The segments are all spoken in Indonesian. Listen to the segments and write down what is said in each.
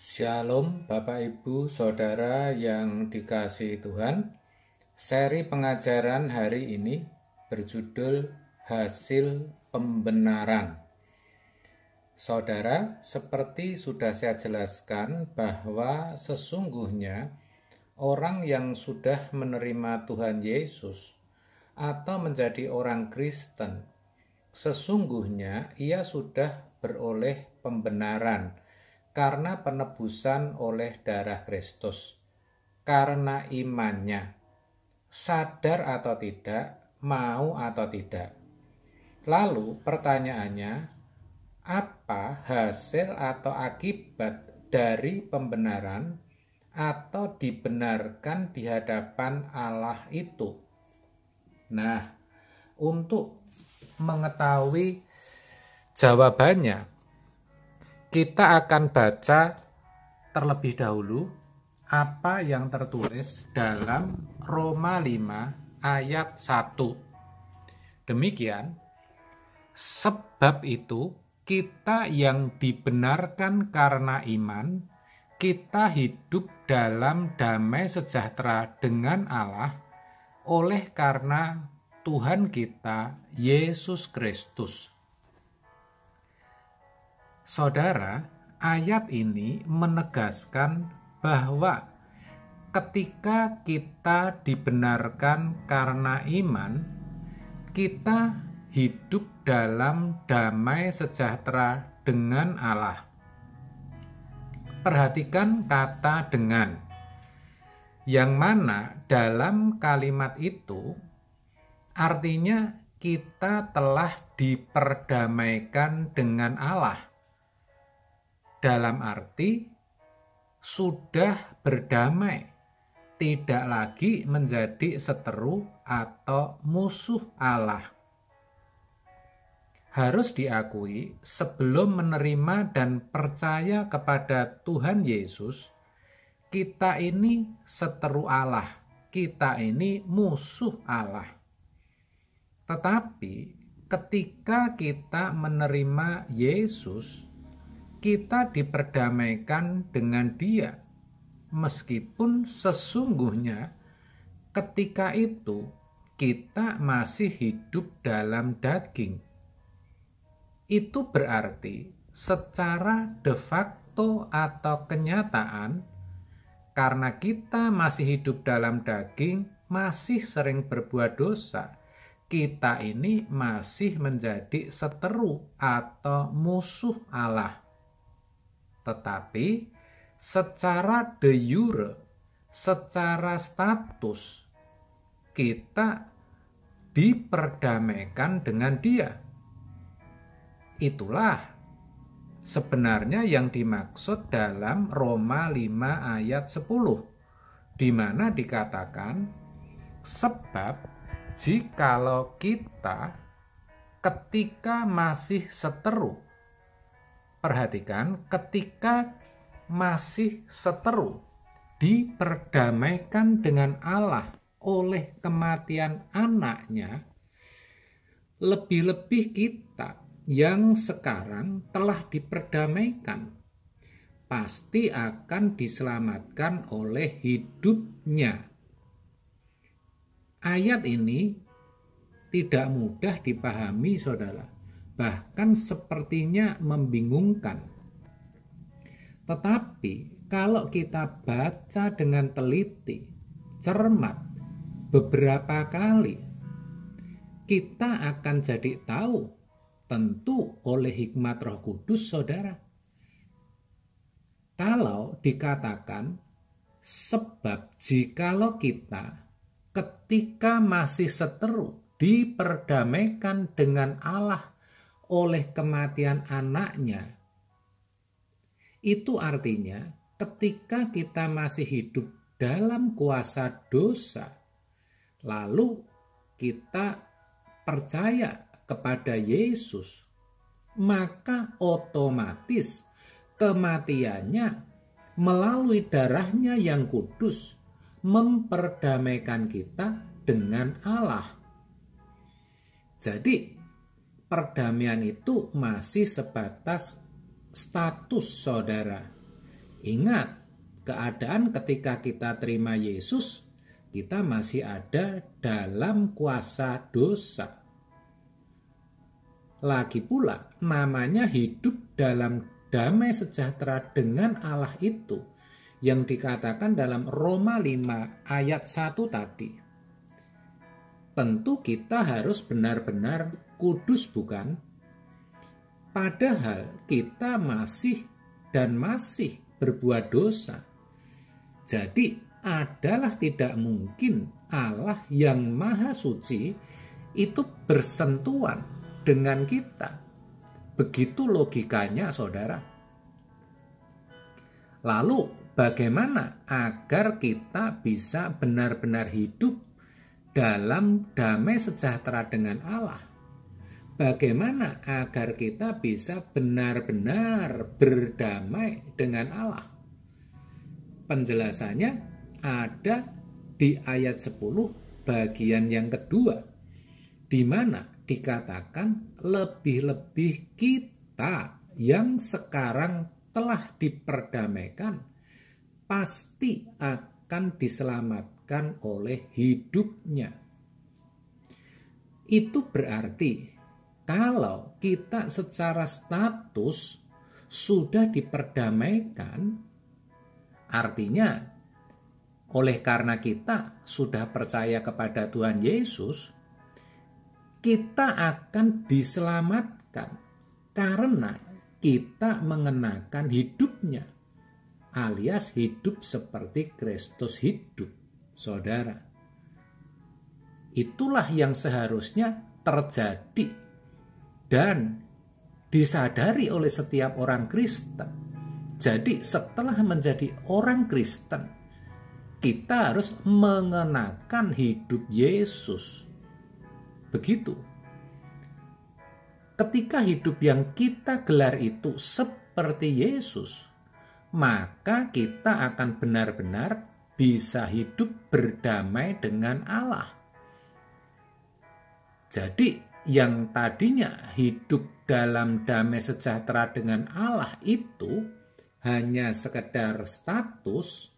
Shalom Bapak Ibu Saudara yang dikasihi Tuhan. Seri pengajaran hari ini berjudul Hasil Pembenaran. Saudara, seperti sudah saya jelaskan bahwa sesungguhnya orang yang sudah menerima Tuhan Yesus atau menjadi orang Kristen, sesungguhnya ia sudah beroleh pembenaran karena penebusan oleh darah Kristus, karena imannya, sadar atau tidak, mau atau tidak. Lalu pertanyaannya, apa hasil atau akibat dari pembenaran atau dibenarkan di hadapan Allah itu? Nah, untuk mengetahui jawabannya, kita akan baca terlebih dahulu apa yang tertulis dalam Roma 5 ayat 1. Demikian, sebab itu kita yang dibenarkan karena iman, kita hidup dalam damai sejahtera dengan Allah oleh karena Tuhan kita Yesus Kristus. Saudara, ayat ini menegaskan bahwa ketika kita dibenarkan karena iman, kita hidup dalam damai sejahtera dengan Allah. Perhatikan kata "dengan", yang mana dalam kalimat itu artinya kita telah diperdamaikan dengan Allah. Dalam arti sudah berdamai, tidak lagi menjadi seteru atau musuh Allah. Harus diakui, sebelum menerima dan percaya kepada Tuhan Yesus, kita ini seteru Allah, kita ini musuh Allah. Tetapi ketika kita menerima Yesus, kita diperdamaikan dengan Dia, meskipun sesungguhnya ketika itu kita masih hidup dalam daging. Itu berarti secara de facto atau kenyataan, karena kita masih hidup dalam daging, masih sering berbuat dosa, kita ini masih menjadi seteru atau musuh Allah. Tetapi secara de jure, secara status, kita diperdamaikan dengan Dia. Itulah sebenarnya yang dimaksud dalam Roma 5 ayat 10, di mana dikatakan, sebab jikalau kita ketika masih seteru, perhatikan, ketika masih seteru, diperdamaikan dengan Allah oleh kematian anaknya, lebih-lebih kita yang sekarang telah diperdamaikan, pasti akan diselamatkan oleh hidupnya. Ayat ini tidak mudah dipahami, saudara. Bahkan sepertinya membingungkan. Tetapi kalau kita baca dengan teliti, cermat, beberapa kali, kita akan jadi tahu, tentu oleh hikmat Roh Kudus, saudara. Kalau dikatakan, sebab jikalau kita ketika masih seteru diperdamaikan dengan Allah oleh kematian anaknya, itu artinya ketika kita masih hidup dalam kuasa dosa, lalu kita percaya kepada Yesus, maka otomatis kematiannya melalui darahnya yang kudus memperdamaikan kita dengan Allah. Jadi perdamaian itu masih sebatas status, saudara. Ingat, keadaan ketika kita terima Yesus, kita masih ada dalam kuasa dosa. Lagi pula, namanya hidup dalam damai sejahtera dengan Allah itu yang dikatakan dalam Roma 5 ayat 1 tadi. Tentu kita harus benar-benar kudus, bukan? Padahal kita masih berbuat dosa. Jadi adalah tidak mungkin Allah yang Maha Suci itu bersentuhan dengan kita. Begitu logikanya, saudara. Lalu bagaimana agar kita bisa benar-benar hidup dalam damai sejahtera dengan Allah? Bagaimana agar kita bisa benar-benar berdamai dengan Allah? Penjelasannya ada di ayat 10 bagian yang kedua, di mana dikatakan lebih-lebih kita yang sekarang telah diperdamaikan pasti akan diselamatkan oleh hidupnya. Itu berarti kalau kita secara status sudah diperdamaikan, artinya oleh karena kita sudah percaya kepada Tuhan Yesus, kita akan diselamatkan karena kita mengenakan hidupnya, alias hidup seperti Kristus hidup, saudara. Itulah yang seharusnya terjadi dan disadari oleh setiap orang Kristen. Jadi setelah menjadi orang Kristen, kita harus mengenakan hidup Yesus. Begitu. Ketika hidup yang kita gelar itu seperti Yesus, maka kita akan benar-benar bisa hidup berdamai dengan Allah. Jadi yang tadinya hidup dalam damai sejahtera dengan Allah itu hanya sekedar status,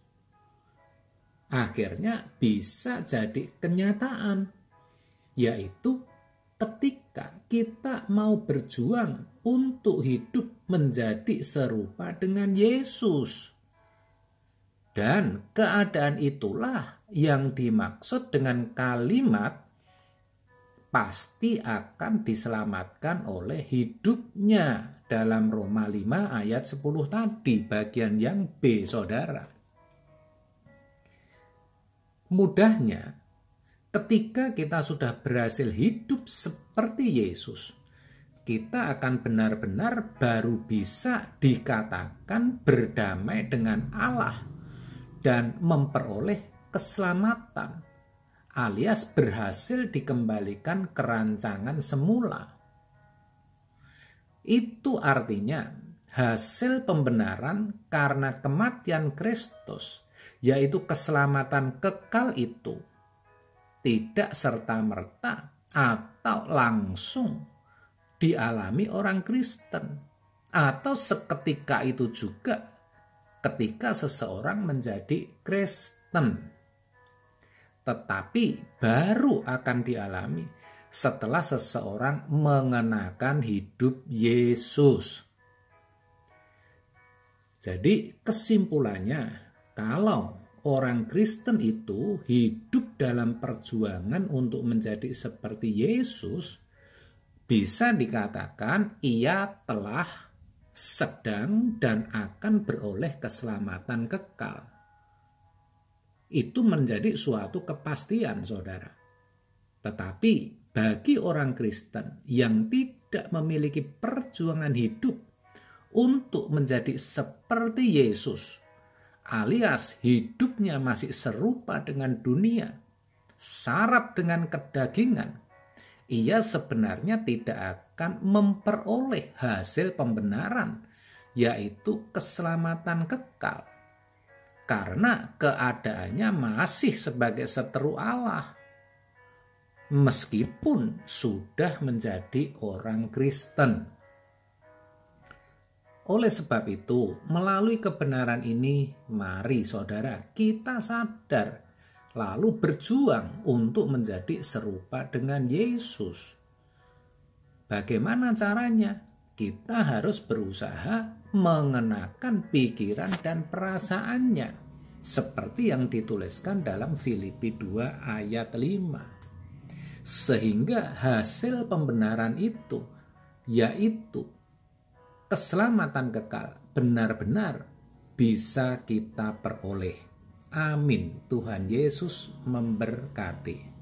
akhirnya bisa jadi kenyataan, yaitu ketika kita mau berjuang untuk hidup menjadi serupa dengan Yesus. Dan keadaan itulah yang dimaksud dengan kalimat pasti akan diselamatkan oleh hidupnya dalam Roma 5 ayat 10 tadi, bagian yang B, saudara. Mudahnya, ketika kita sudah berhasil hidup seperti Yesus, kita akan benar-benar baru bisa dikatakan berdamai dengan Allah dan memperoleh keselamatan, alias berhasil dikembalikan ke rancangan semula. Itu artinya hasil pembenaran karena kematian Kristus, yaitu keselamatan kekal itu, tidak serta-merta atau langsung dialami orang Kristen, atau seketika itu juga ketika seseorang menjadi Kristen. Tetapi baru akan dialami setelah seseorang mengenakan hidup Yesus. Jadi kesimpulannya, kalau orang Kristen itu hidup dalam perjuangan untuk menjadi seperti Yesus, bisa dikatakan ia telah sedang dan akan beroleh keselamatan kekal. Itu menjadi suatu kepastian, saudara. Tetapi bagi orang Kristen yang tidak memiliki perjuangan hidup untuk menjadi seperti Yesus, alias hidupnya masih serupa dengan dunia, syarat dengan kedagingan, ia sebenarnya tidak akan memperoleh hasil pembenaran, yaitu keselamatan kekal. Karena keadaannya masih sebagai seteru Allah, meskipun sudah menjadi orang Kristen. Oleh sebab itu, melalui kebenaran ini, mari saudara kita sadar, lalu berjuang untuk menjadi serupa dengan Yesus. Bagaimana caranya? Kita harus berusaha mengenakan pikiran dan perasaannya, seperti yang dituliskan dalam Filipi 2 ayat 5. Sehingga hasil pembenaran itu, yaitu keselamatan kekal, benar-benar bisa kita peroleh. Amin. Tuhan Yesus memberkati.